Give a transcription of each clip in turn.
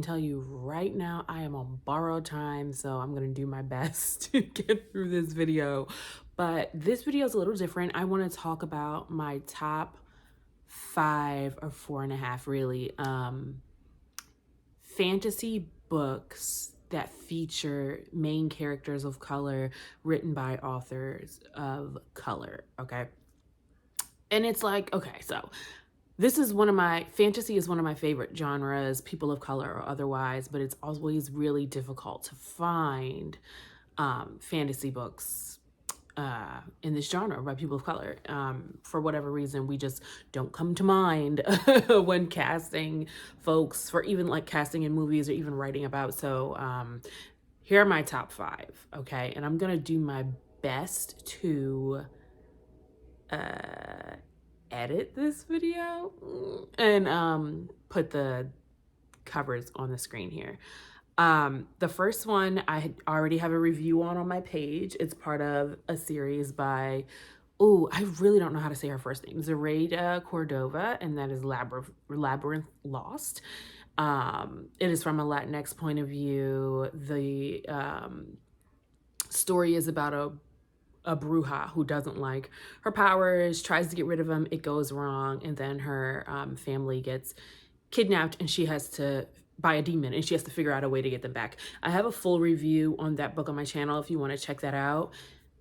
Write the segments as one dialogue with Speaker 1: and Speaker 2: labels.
Speaker 1: Tell you right now, I am on borrowed time, so I'm gonna do my best to get through this video. But this video is a little different. I want to talk about my top 5 or 4.5 really fantasy books that feature main characters of color written by authors of color. Okay. And it's like, okay, so this is fantasy is one of my favorite genres, people of color or otherwise, but it's always really difficult to find fantasy books in this genre by people of color. For whatever reason, we just don't come to mind when casting folks for even like casting in movies or even writing about. So here are my top 5, okay? And I'm gonna do my best to edit this video and put the covers on the screen here. The first one I already have a review on my page. It's part of a series by, oh, I really don't know how to say her first name, Zoraida Cordova, and that is Labyrinth Lost. It is from a Latinx point of view. The story is about a bruja who doesn't like her powers, tries to get rid of them, it goes wrong, and then her family gets kidnapped and she has to by a demon and she has to figure out a way to get them back. I have a full review on that book on my channel if you want to check that out.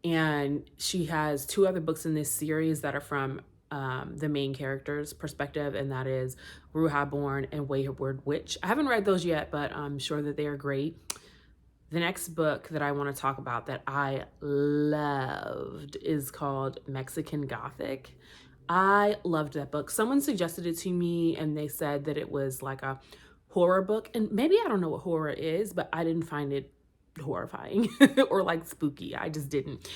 Speaker 1: And she has 2 other books in this series that are from the main character's perspective, and that is Bruja Born and Wayward Witch. I haven't read those yet, but I'm sure that they are great. The next book that I want to talk about that I loved is called Mexican Gothic. I loved that book. Someone suggested it to me and they said that it was like a horror book. And maybe I don't know what horror is, but I didn't find it horrifying or like spooky. I just didn't.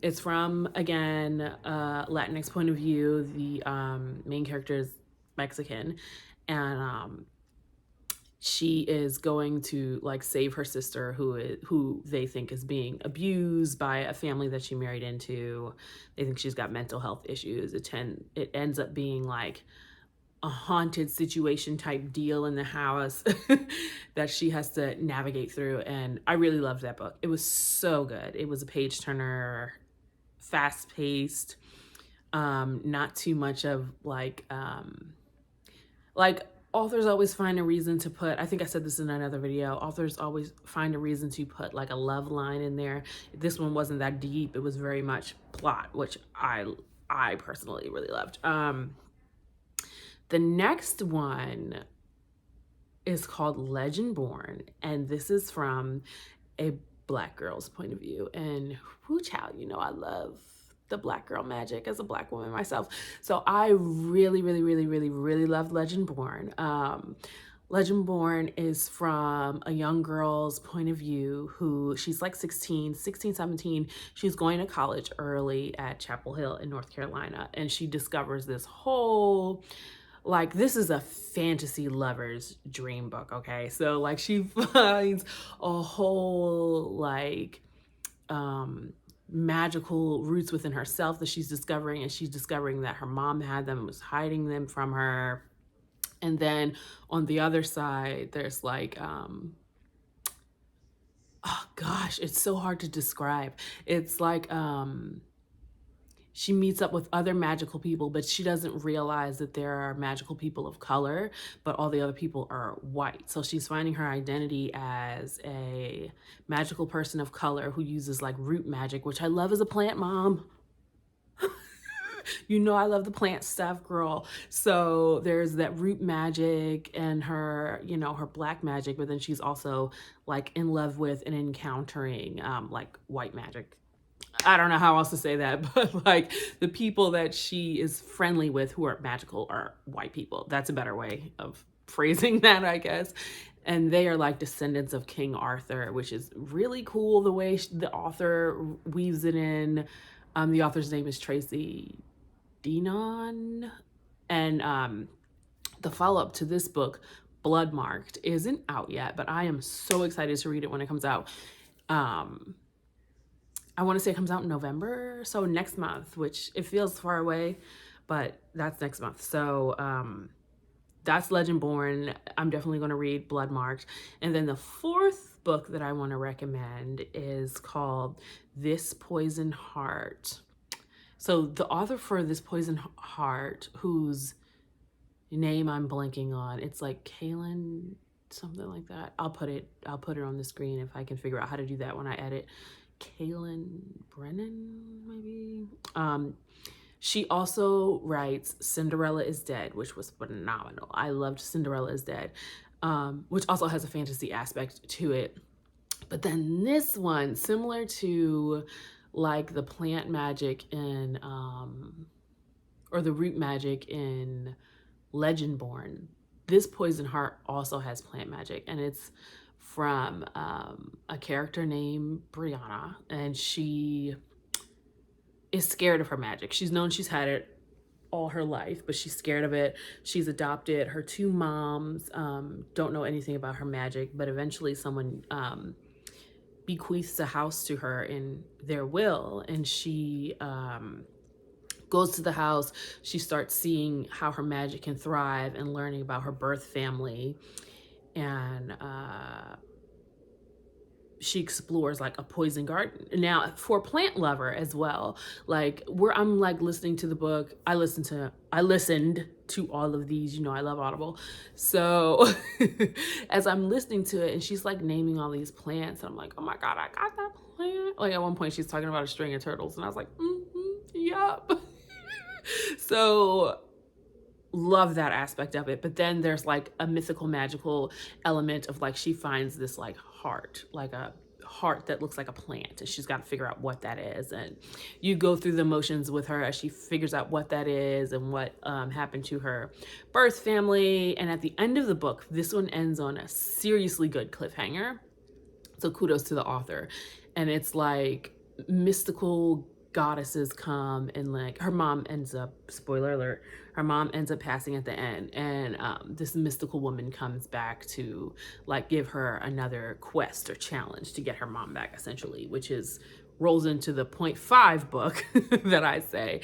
Speaker 1: It's from, again, Latinx point of view. The main character is Mexican, and she is going to like save her sister who they think is being abused by a family that she married into. They think she's got mental health issues. It ends up being like a haunted situation type deal in the house that she has to navigate through. And I really loved that book. It was so good. It was a page turner, fast paced, not too much of like authors always find a reason to put, I think I said this in another video, authors always find a reason to put like a love line in there. This one wasn't that deep. It was very much plot, which I personally really loved. The next one is called Legend Born, and this is from a Black girl's point of view. And whoo child, you know I love the Black girl magic as a Black woman myself. So I really, really, really, really, really loved Legend Born. Legend Born is from a young girl's point of view who she's like 16, 17. She's going to college early at Chapel Hill in North Carolina. And she discovers this whole, like, this is a fantasy lover's dream book, okay? So like she finds a whole like magical roots within herself that she's discovering, and she's discovering that her mom had them and was hiding them from her. And then on the other side, there's like, oh gosh, it's so hard to describe. It's like, she meets up with other magical people, but she doesn't realize that there are magical people of color, but all the other people are white. So she's finding her identity as a magical person of color who uses like root magic, which I love as a plant mom. You know I love the plant stuff, girl. So there's that root magic and her, you know, her Black magic, but then she's also like in love with and encountering like white magic. I don't know how else to say that, but like the people that she is friendly with who are magical are white people. That's a better way of phrasing that, I guess. And they are like descendants of King Arthur, which is really cool the way the author weaves it in. The author's name is Tracy Denon. And the follow-up to this book, Blood Marked, isn't out yet, but I am so excited to read it when it comes out. I want to say it comes out in November, so next month, which it feels far away, but that's next month. So that's Legendborn. I'm definitely going to read Bloodmarked. And then the fourth book that I want to recommend is called This Poison Heart. So the author for This Poison Heart, whose name I'm blanking on, it's like Kaylin, something like that. I'll put it on the screen if I can figure out how to do that when I edit. Kaylin Brennan, maybe. She also writes Cinderella is Dead, which was phenomenal. I loved Cinderella is Dead, which also has a fantasy aspect to it. But then this one, similar to like the plant magic in, or the root magic in Legendborn, this Poison Heart also has plant magic, and it's from a character named Brianna, and she is scared of her magic. She's known she's had it all her life, but she's scared of it. She's adopted. Her two moms don't know anything about her magic, but eventually someone bequeaths a house to her in their will, and she goes to the house. She starts seeing how her magic can thrive and learning about her birth family, and she explores like a poison garden. Now, for a plant lover as well, like I'm like listening to the book. I listened to all of these, you know, I love Audible. So as I'm listening to it and she's like naming all these plants, I'm like, oh my God, I got that plant. Like at one point she's talking about a string of turtles and I was like, yup. So love that aspect of it. But then there's like a mythical magical element of like she finds this like heart, like a heart that looks like a plant, and she's got to figure out what that is, and you go through the motions with her as she figures out what that is and what happened to her birth family. And at the end of the book, this one ends on a seriously good cliffhanger, so kudos to the author. And it's like mystical goddesses come, and like her mom ends up, spoiler alert, her mom ends up passing at the end, and this mystical woman comes back to like give her another quest or challenge to get her mom back, essentially, which is rolls into the 0.5 book that I say.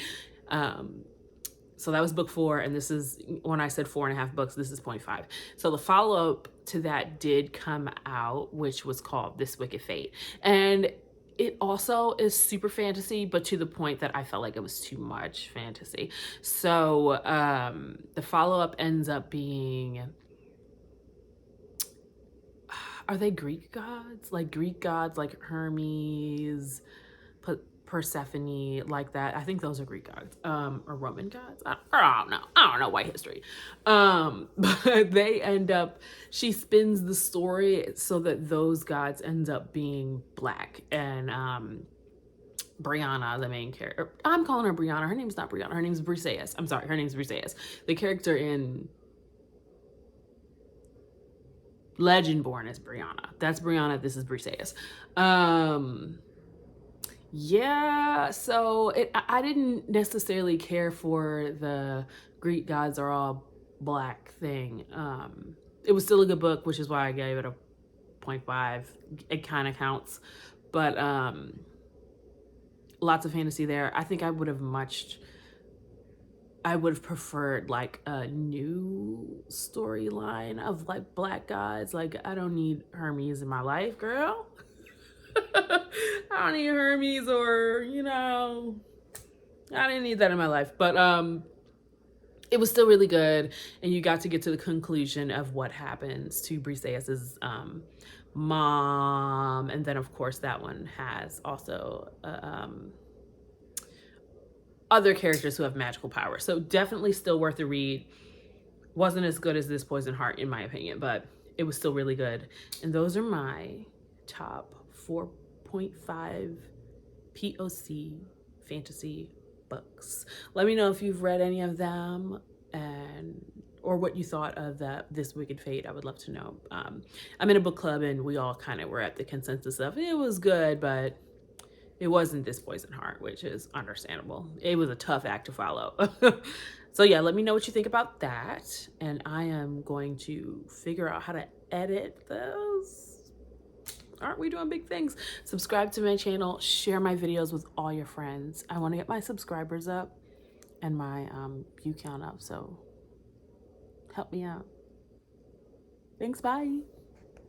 Speaker 1: So that was book 4, and this is, when I said 4.5 books, this is 0.5. So the follow-up to that did come out, which was called This Wicked Fate, and it also is super fantasy, but to the point that I felt like it was too much fantasy. So the follow-up ends up being, are they Greek gods? Like Greek gods, like Hermes, Persephone, like that. I think those are Greek gods, or Roman gods. I don't know white history. But they end up, she spins the story so that those gods end up being black, and Brianna, the main character, I'm calling her Brianna. Her name's not Brianna. Her name's Briseis. I'm sorry. Her name's Briseis. The character in Legendborn is Brianna. That's Brianna. This is Briseis. Yeah, so I didn't necessarily care for the Greek gods are all black thing. It was still a good book, which is why I gave it a 0.5. It kind of counts, but lots of fantasy there. I think I would have preferred like a new storyline of like black gods. Like, I don't need Hermes in my life, girl. I don't need Hermes, or, you know, I didn't need that in my life. But it was still really good, and you got to get to the conclusion of what happens to Briseis's mom, and then of course that one has also other characters who have magical powers. So definitely still worth a read. Wasn't as good as This Poison Heart in my opinion, but it was still really good. And those are my top 4.5 POC fantasy books. Let me know if you've read any of them, and or what you thought of This Wicked Fate. I would love to know. I'm in a book club, and we all kind of were at the consensus of it was good, but it wasn't This Poison Heart, which is understandable. It was a tough act to follow. So yeah, let me know what you think about that, and I am going to figure out how to edit those. Aren't we doing big things? Subscribe to my channel, share my videos with all your friends. I want to get my subscribers up and my view count up, so Help me out. Thanks, bye.